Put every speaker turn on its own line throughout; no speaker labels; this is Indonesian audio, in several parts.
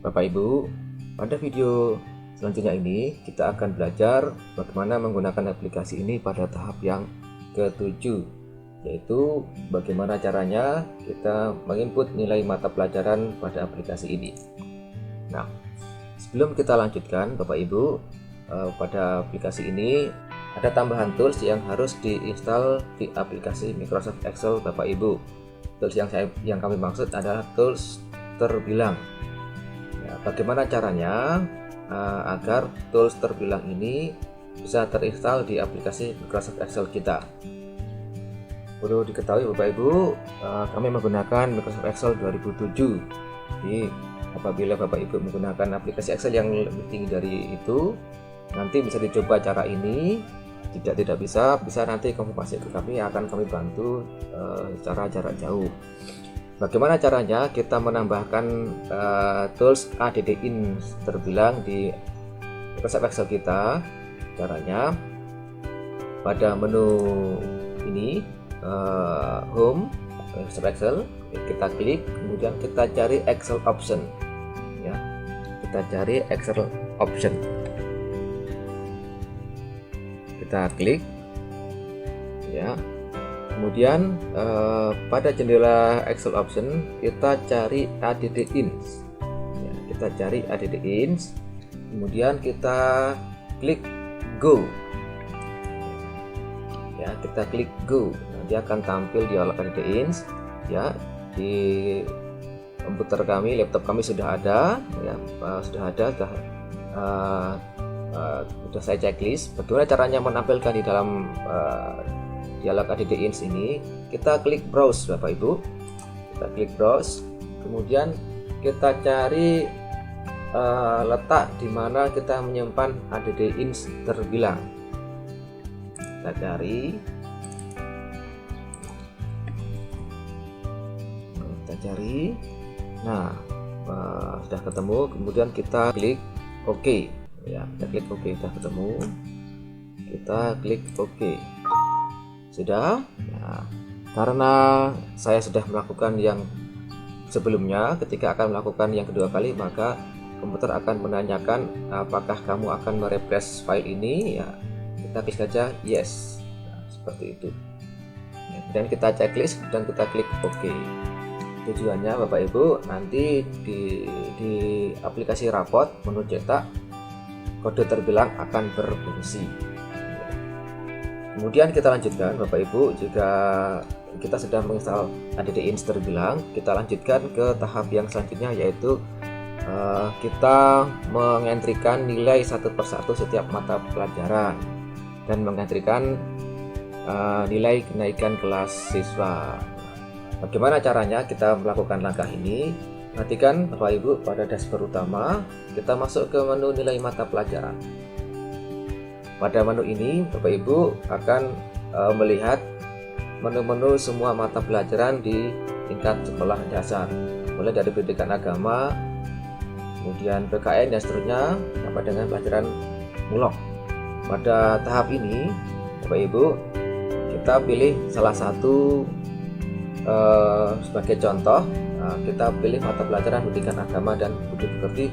Bapak Ibu, pada video selanjutnya ini kita akan belajar bagaimana menggunakan aplikasi ini pada tahap yang ke-7, yaitu bagaimana caranya kita menginput nilai mata pelajaran pada aplikasi ini. Nah, sebelum kita lanjutkan Bapak Ibu, pada aplikasi ini ada tambahan tools yang harus diinstal di aplikasi Microsoft Excel Bapak Ibu. Tools yang kami maksud adalah tools terbilang. Bagaimana caranya agar tools terbilang ini bisa terinstall di aplikasi Microsoft Excel kita? Perlu diketahui Bapak Ibu, kami menggunakan Microsoft Excel 2007. Jadi apabila Bapak Ibu menggunakan aplikasi Excel yang lebih tinggi dari itu, nanti bisa dicoba cara ini. Tidak bisa nanti konfirmasi ke kami, akan kami bantu secara jarak jauh. Bagaimana caranya kita menambahkan tools ADD-IN terbilang di Microsoft Excel kita? Caranya pada menu ini, Home Microsoft Excel, kita klik, kemudian kita cari Excel Option. Ya, kita cari Excel Option. Kita klik, ya. Kemudian pada jendela Excel Option kita cari ADD-IN. Ya, kita cari ADD-IN. Kemudian kita klik Go. Ya, kita klik Go. Nanti akan tampil dialog ADD-IN. Ya, di komputer kami, laptop kami sudah ada. Ya, sudah saya checklist. Bagaimana caranya menampilkan di dalam dialog ADD-IN ini? Kita klik browse Bapak Ibu, kita klik browse, kemudian kita cari letak di mana kita menyimpan ADD-IN terbilang. Kita cari, nah sudah ketemu, kemudian kita klik OK. Ya, kita klik OK, sudah ketemu, kita klik OK. Sudah. Nah, karena saya sudah melakukan yang sebelumnya, ketika akan melakukan yang kedua kali, maka komputer akan menanyakan apakah kamu akan merefresh file ini. Ya, kita klik saja yes. Nah, seperti itu. Ya, dan kita checklist dan kita klik OK. Tujuannya Bapak Ibu, nanti di aplikasi rapot menu cetak, kode terbilang akan berfungsi. Kemudian kita lanjutkan Bapak Ibu, jika kita sudah menginstal ADD-IN terbilang, kita lanjutkan ke tahap yang selanjutnya, yaitu kita mengentrikan nilai satu persatu setiap mata pelajaran dan mengentrikan nilai kenaikan kelas siswa. Bagaimana caranya kita melakukan langkah ini? Perhatikan Bapak Ibu, pada dashboard utama kita masuk ke menu nilai mata pelajaran. Pada menu ini Bapak Ibu akan melihat menu-menu semua mata pelajaran di tingkat sekolah dasar, mulai dari pendidikan agama, kemudian PKN dan seterusnya, sampai dengan pelajaran mulok. Pada tahap ini Bapak Ibu, kita pilih salah satu sebagai contoh. Kita pilih mata pelajaran pendidikan agama dan budi pekerti.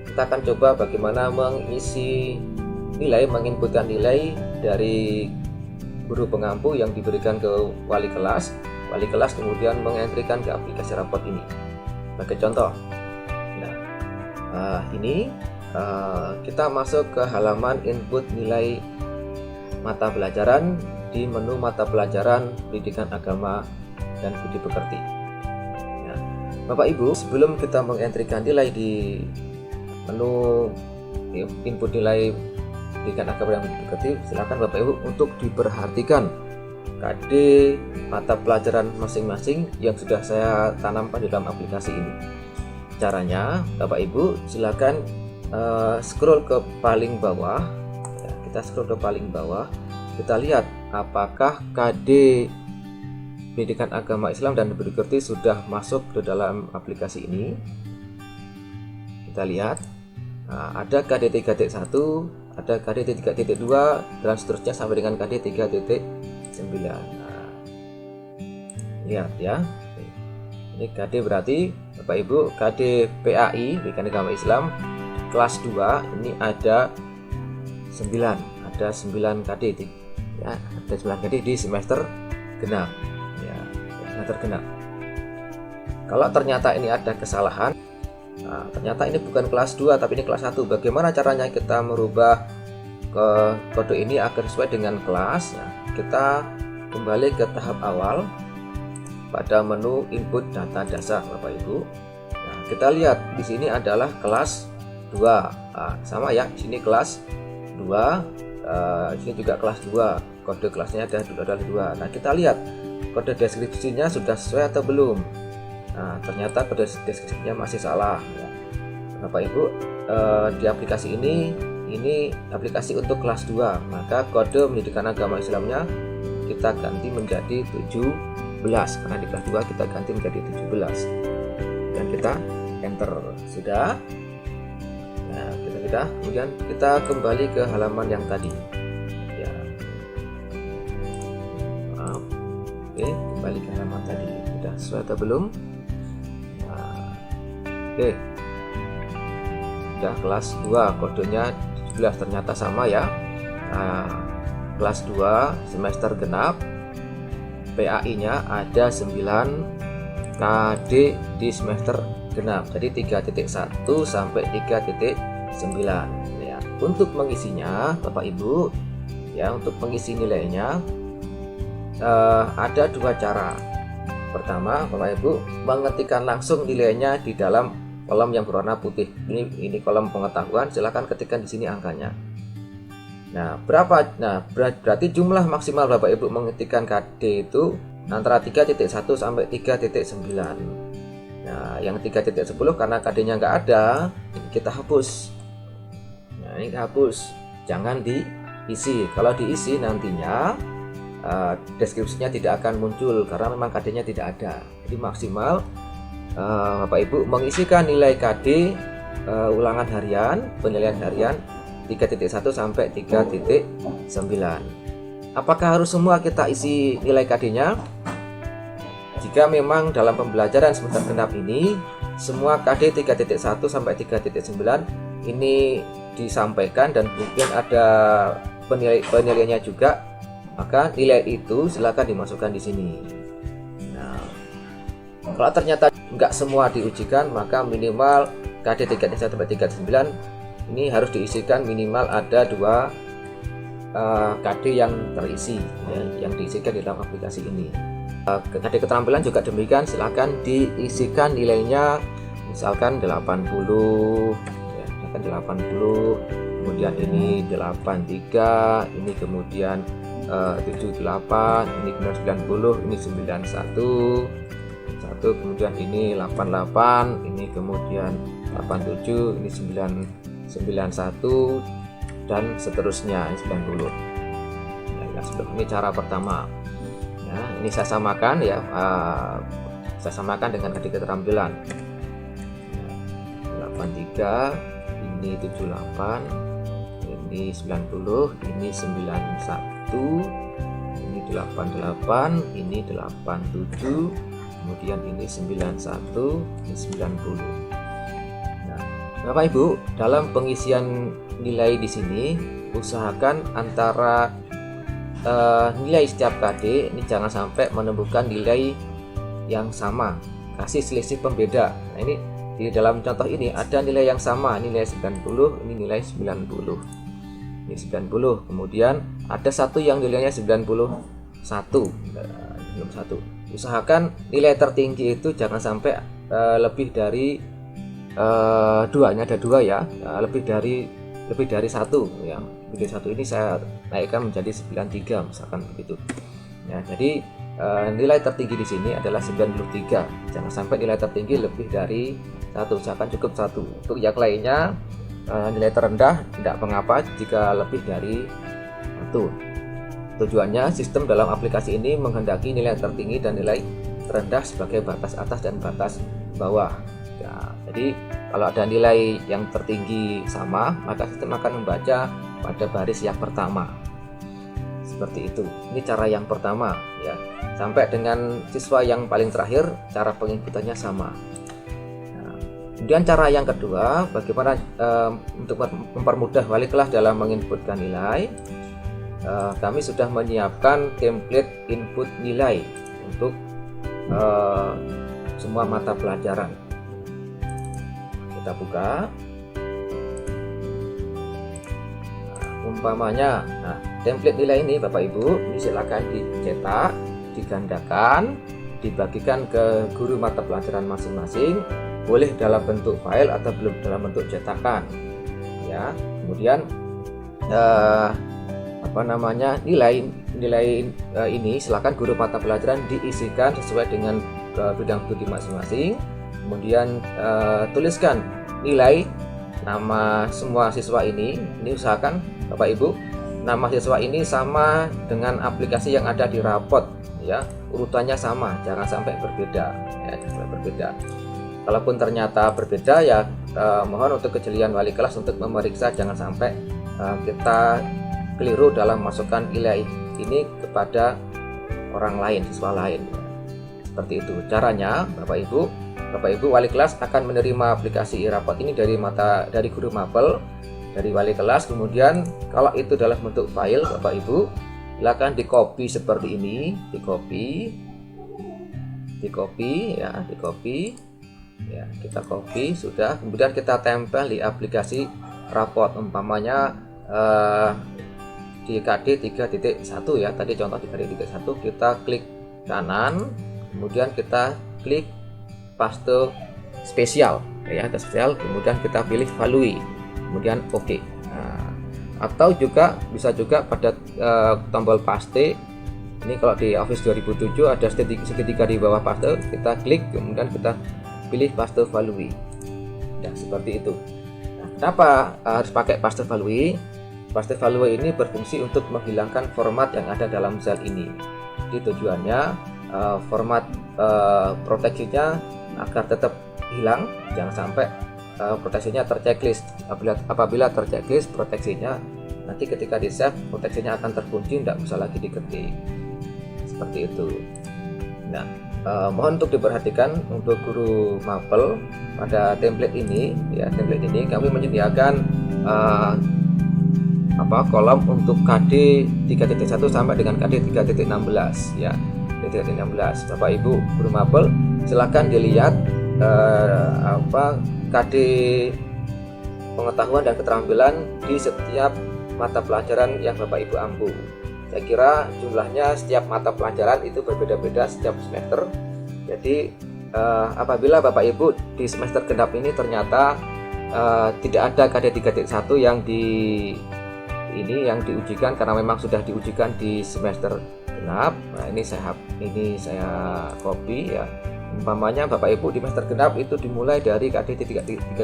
Kita akan coba bagaimana mengisi nilai, menginputkan nilai dari guru pengampu yang diberikan ke wali kelas kemudian mengentrikan ke aplikasi rapot ini sebagai contoh. Nah, ini kita masuk ke halaman input nilai mata pelajaran di menu mata pelajaran pendidikan agama dan budi pekerti. Ya, Bapak Ibu, sebelum kita mengentrikan nilai di menu input nilai pendidikan agama dan budi pekerti, silakan Bapak Ibu untuk diperhatikan KD mata pelajaran masing-masing yang sudah saya tanamkan di dalam aplikasi ini. Caranya Bapak Ibu silakan scroll ke paling bawah. Ya, kita scroll ke paling bawah, kita lihat apakah KD pendidikan agama Islam dan budi pekerti sudah masuk ke dalam aplikasi ini. Kita lihat, nah, ada KD 3.1, ada KD 3.2 dan seterusnya sampai dengan KD 3.9. Nah, lihat ya. Ini KD berarti Bapak Ibu, KD PAI Mekanik Agama Islam kelas 2 ini ada 9 KD ya, ada 9 KD di semester genap ya, semester genap. Kalau ternyata ini ada kesalahan, nah, ternyata ini bukan kelas 2 tapi ini kelas 1, bagaimana caranya kita merubah ke kode ini agar sesuai dengan kelas? Nah, kita kembali ke tahap awal pada menu input data dasar Bapak Ibu. Nah, kita lihat di sini adalah kelas 2. Nah, sama ya, di sini kelas 2, di sini juga kelas 2. Kode kelasnya adalah 2. Nah, kita lihat kode deskripsinya sudah sesuai atau belum. Nah, ternyata kode deskripsinya masih salah ya. Bapak Ibu, di aplikasi ini aplikasi untuk kelas 2, maka kode pendidikan agama Islamnya kita ganti menjadi 17, karena di kelas 2 kita ganti menjadi 17 dan kita enter. Sudah. Nah, kemudian kita kembali ke halaman yang tadi ya. Maaf. Oke, kembali ke halaman tadi. Sudah sesuai atau belum? Nah, oke, sudah kelas 2, kodenya 17, ternyata sama ya. Nah, kelas 2 semester genap, PAI-nya ada 9 KD di semester genap, jadi 3.1 sampai 3.9 ya. Untuk mengisinya Bapak Ibu ya, untuk mengisi nilainya ada 2 cara. Pertama, Bapak Ibu mengetikkan langsung nilainya di dalam kolom yang berwarna putih. Ini kolom pengetahuan, silahkan ketikkan di sini angkanya. Nah, berapa? Nah, berarti jumlah maksimal Bapak Ibu mengetikkan KD itu antara 3.1 sampai 3.9. Nah, yang 3.10 karena KD-nya nggak ada, kita hapus. Nah, ini hapus, jangan diisi. Kalau diisi nantinya deskripsinya tidak akan muncul karena memang KD-nya tidak ada. Jadi maksimal Bapak Ibu mengisikan nilai KD ulangan harian, penilaian harian 3.1 sampai 3.9. Apakah harus semua kita isi nilai KD-nya? Jika memang dalam pembelajaran semester genap ini semua KD 3.1 sampai 3.9 ini disampaikan dan kemudian ada penilaiannya juga, maka nilai itu silakan dimasukkan di sini. Nah, kalau ternyata nggak semua diujikan, maka minimal KD 3.1 sampai 3.9 ini harus diisikan minimal ada 2 KD yang terisi ya, yang diisikan di dalam aplikasi ini. KD keterampilan juga demikian, silahkan diisikan nilainya misalkan 80 ya, misalkan 80, kemudian ini 83, ini kemudian 78, ini kemudian 90, ini 91, kemudian ini 88, ini kemudian 87, ini 91 dan seterusnya, ini 90 ya, ini cara pertama ya. Ini saya samakan ya, saya samakan dengan KD keterampilan 83, ini 78, ini 90, ini 91, ini 88, ini 87, kemudian ini 91, ini 90. Nah, Bapak Ibu, dalam pengisian nilai di sini usahakan antara nilai setiap KD ini jangan sampai menemukan nilai yang sama, kasih selisih pembeda. Nah, ini di dalam contoh ini ada nilai yang sama, nilai 90, ini nilai 90, ini 90, kemudian ada satu yang nilainya 91, belum satu. Usahakan nilai tertinggi itu jangan sampai lebih dari 2, ini ada 2 ya, lebih dari 1 ya. Lebih dari 1 ini saya naikkan menjadi 93 misalkan begitu ya. Jadi nilai tertinggi di sini adalah 93, jangan sampai nilai tertinggi lebih dari 1, usahakan cukup 1. Untuk yang lainnya nilai terendah tidak mengapa jika lebih dari 1. Tujuannya sistem dalam aplikasi ini menghendaki nilai tertinggi dan nilai terendah sebagai batas atas dan batas bawah ya. Jadi kalau ada nilai yang tertinggi sama, maka sistem akan membaca pada baris yang pertama. Seperti itu. Ini cara yang pertama ya. Sampai dengan siswa yang paling terakhir cara penginputannya sama. Nah, kemudian cara yang kedua, bagaimana untuk mempermudah wali kelas dalam menginputkan nilai. Kami sudah menyiapkan template input nilai untuk semua mata pelajaran. Kita buka. Umpamanya, template nilai ini Bapak Ibu silakan dicetak, digandakan, dibagikan ke guru mata pelajaran masing-masing, boleh dalam bentuk file atau belum dalam bentuk cetakan. Ya, kemudian nilai ini silakan guru mata pelajaran diisikan sesuai dengan bidang studi masing-masing. Kemudian tuliskan nilai nama semua siswa ini usahakan Bapak Ibu nama siswa ini sama dengan aplikasi yang ada di rapot ya, urutannya sama, jangan sampai berbeda ya, jangan sampai berbeda. Kalaupun ternyata berbeda ya mohon untuk kejelian wali kelas untuk memeriksa, jangan sampai kita keliru dalam masukkan nilai ini kepada orang lain, siswa lain. Seperti itu caranya. Bapak Ibu wali kelas akan menerima aplikasi e-rapot ini dari guru mapel, dari wali kelas. Kemudian kalau itu dalam bentuk file, Bapak Ibu silakan di-copy seperti ini, di-copy ya, kita copy sudah, kemudian kita tempel di aplikasi rapot. Umpamanya di KD 3.1 ya, tadi contoh di KD 3.1, kita klik kanan, kemudian kita klik paste spesial ya, kemudian kita pilih value, kemudian oke. Atau juga bisa juga pada tombol paste ini, kalau di Office 2007 ada segitiga di bawah paste, kita klik kemudian kita pilih paste value ya, seperti itu. Kenapa harus pakai paste value? Paste value ini berfungsi untuk menghilangkan format yang ada dalam sel ini. Jadi tujuannya format proteksinya agar tetap hilang, jangan sampai proteksinya terchecklist. Apabila terchecklist proteksinya, nanti ketika di save proteksinya akan terkunci, tidak bisa lagi diketik. Seperti itu. Nah, mohon untuk diperhatikan untuk guru mapel pada template ini ya, kami menyediakan kolom untuk KD 3.1 sampai dengan KD 3.16 ya, 3.16. Bapak Ibu guru mapel silakan dilihat KD pengetahuan dan keterampilan di setiap mata pelajaran yang Bapak Ibu ampu. Saya kira jumlahnya setiap mata pelajaran itu berbeda-beda setiap semester. Jadi apabila Bapak Ibu di semester genap ini ternyata tidak ada KD 3.1 yang diujikan karena memang sudah diujikan di semester genap. Nah, ini saya copy ya. Umpamanya Bapak Ibu di semester genap itu dimulai dari KD 3.5.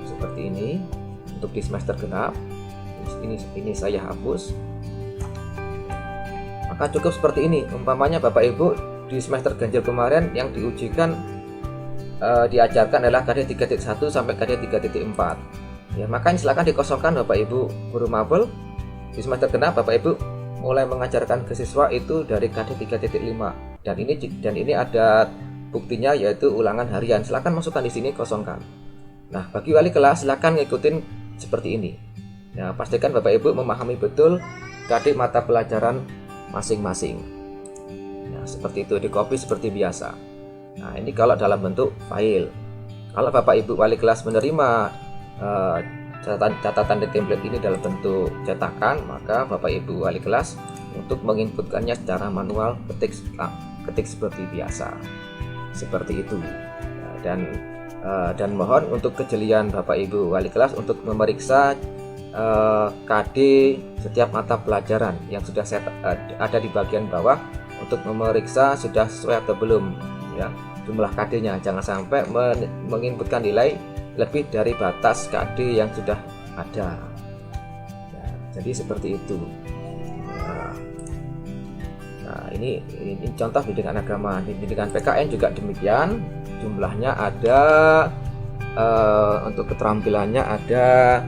Seperti ini untuk di semester genap. Ini saya hapus. Maka cukup seperti ini. Umpamanya Bapak Ibu di semester ganjil kemarin yang diujikan diajarkan adalah KD 3.1 sampai KD 3.4. Ya, makanya silakan dikosongkan Bapak Ibu guru mapel. Di semester genap Bapak Ibu mulai mengajarkan ke siswa itu dari KD 3.5 dan ini ada buktinya yaitu ulangan harian. Silakan masukkan di sini, kosongkan. Nah, bagi wali kelas silakan ngikutin seperti ini. Ya, pastikan Bapak Ibu memahami betul KD mata pelajaran masing-masing. Nah, seperti itu, di copy seperti biasa. Nah, ini kalau dalam bentuk file. Kalau Bapak Ibu wali kelas menerima catatan di template ini dalam bentuk cetakan, maka Bapak Ibu wali kelas untuk menginputkannya secara manual ketik seperti biasa, seperti itu. Dan mohon untuk kejelian Bapak Ibu wali kelas untuk memeriksa KD setiap mata pelajaran yang sudah ada di bagian bawah untuk memeriksa sudah sesuai atau belum ya jumlah KD-nya. Jangan sampai menginputkan nilai lebih dari batas KD yang sudah ada ya, jadi seperti itu. Nah, ini contoh bimbingan agama. Di bimbingan PKN juga demikian, jumlahnya ada untuk keterampilannya ada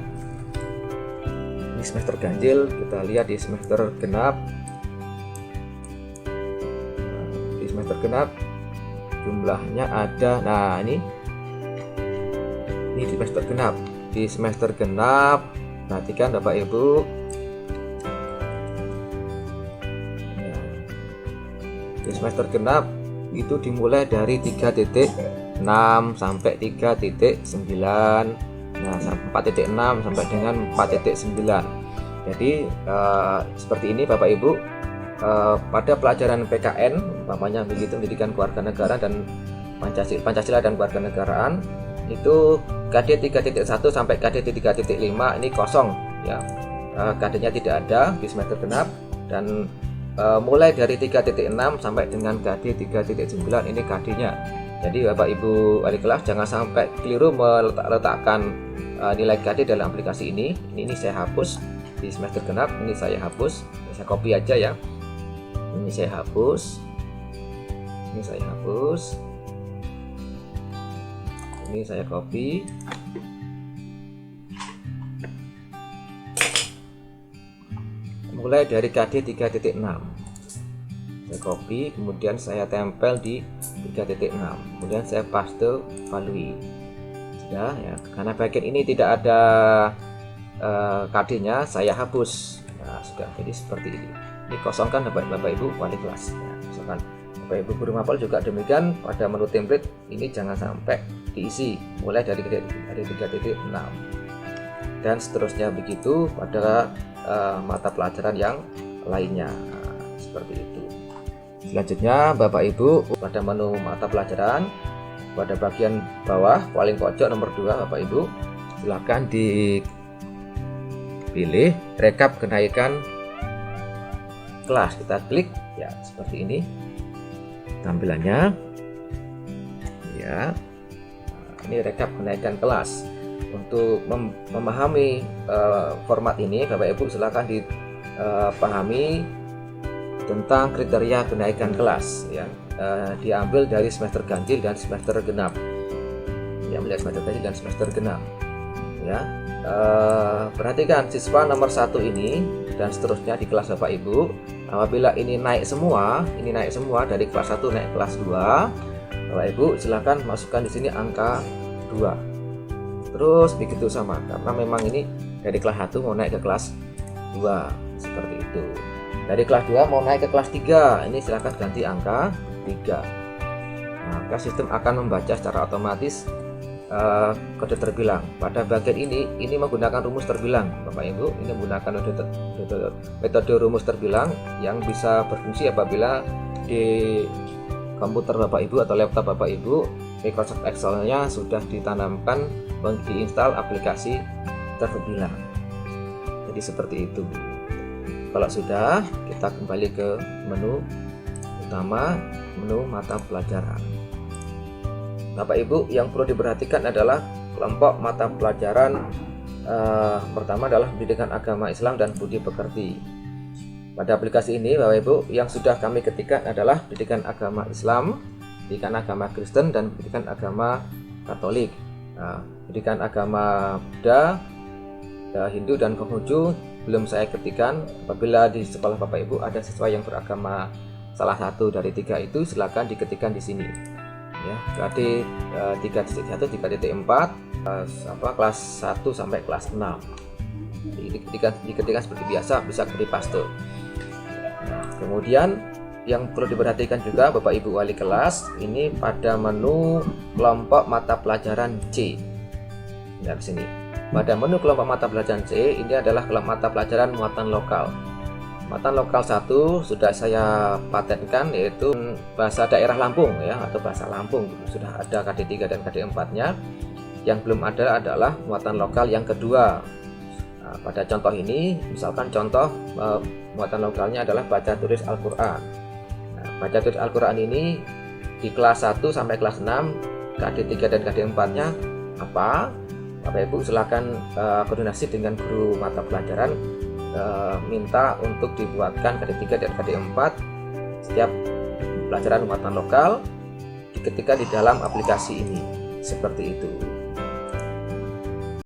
Ini semester ganjil, kita lihat di semester genap. Di semester genap jumlahnya ada, nah ini di semester genap. Di semester genap, perhatikan Bapak Ibu, di semester genap itu dimulai dari 3.6 sampai 3.9. Nah, 4.6 sampai dengan 4.9. Jadi seperti ini Bapak Ibu, pada pelajaran PKN, umpamanya begitu, pendidikan kewarganegaraan dan Pancasila dan kewarganegaraan, itu KD 3.1 sampai KD 3.5 ini kosong ya. KD-nya tidak ada di semester genap, dan mulai dari 3.6 sampai dengan KD 3.9 ini KD-nya. Jadi Bapak Ibu wali kelas jangan sampai keliru meletakkan nilai KD dalam aplikasi ini. Ini saya hapus di semester genap, ini saya hapus, saya copy aja ya. Ini saya hapus, ini saya hapus, ini saya copy. Mulai dari KD 3.6 saya copy, kemudian saya tempel di 3.6, kemudian saya paste value. Sudah ya, karena bagian ini tidak ada KD-nya, saya hapus. Nah, sudah, jadi seperti ini. Ini kosongkan Bapak Ibu wali kelas. Ya, kosongkan. Bapak Ibu guru mapel juga demikian, pada menu template ini jangan sampai diisi mulai dari 3.6 dan seterusnya begitu pada mata pelajaran yang lainnya. Nah, seperti itu. Selanjutnya Bapak Ibu pada menu mata pelajaran, pada bagian bawah paling pojok nomor 2 Bapak Ibu, silakan dipilih rekap kenaikan kelas. Kita klik ya, seperti ini tampilannya ya. Ini rekap kenaikan kelas. Untuk memahami format ini Bapak Ibu silakan dipahami tentang kriteria kenaikan kelas ya. Diambil dari semester ganjil dan semester genap. Diambil dari semester ganjil dan semester genap ya. Perhatikan siswa nomor 1 ini dan seterusnya di kelas Bapak Ibu, apabila ini naik semua dari kelas 1 naik kelas 2, Bapak Ibu silakan masukkan di sini angka 2. Terus begitu sama, karena memang ini dari kelas 1 mau naik ke kelas 2 seperti itu. Dari kelas 2 mau naik ke kelas 3, ini silakan ganti angka 3. Maka sistem akan membaca secara otomatis kode terbilang. Pada bagian ini menggunakan rumus terbilang Bapak Ibu. Ini menggunakan metode rumus terbilang yang bisa berfungsi apabila di komputer Bapak Ibu atau laptop Bapak Ibu Microsoft Excel-nya sudah ditanamkan diinstal aplikasi terbilang. Jadi seperti itu. Kalau sudah, kita kembali ke menu utama, menu mata pelajaran. Bapak Ibu, yang perlu diperhatikan adalah kelompok mata pelajaran pertama adalah pendidikan agama Islam dan budi pekerti. Pada aplikasi ini Bapak Ibu, yang sudah kami ketikkan adalah pendidikan agama Islam, pendidikan agama Kristen, dan pendidikan agama Katolik. Pendidikan agama Buddha, Hindu, dan Konghucu belum saya ketikkan. Apabila di sekolah Bapak Ibu ada siswa yang beragama salah satu dari 3 itu, silakan diketikkan di sini ya. KD 3.1, 3.4, kelas 1 sampai kelas 6. Diketikkan seperti biasa, bisa di paste. Kemudian yang perlu diperhatikan juga Bapak Ibu wali kelas, ini pada menu kelompok mata pelajaran C. Nah, di sini. Pada menu kelompok mata pelajaran C, ini adalah kelompok mata pelajaran muatan lokal. Muatan lokal 1 sudah saya patenkan, yaitu bahasa daerah Lampung ya, atau bahasa Lampung. Sudah ada KD 3 dan KD 4-nya. Yang belum ada adalah muatan lokal yang kedua. Nah, pada contoh ini, misalkan contoh muatan lokalnya adalah baca tulis Al-Quran. Nah, baca tulis Al-Quran ini di kelas 1 sampai kelas 6, KD 3 dan KD 4-nya apa? Bapak Ibu silakan koordinasi dengan guru mata pelajaran, minta untuk dibuatkan KD 3 dan KD 4 setiap pelajaran muatan lokal diketikkan di dalam aplikasi ini, seperti itu.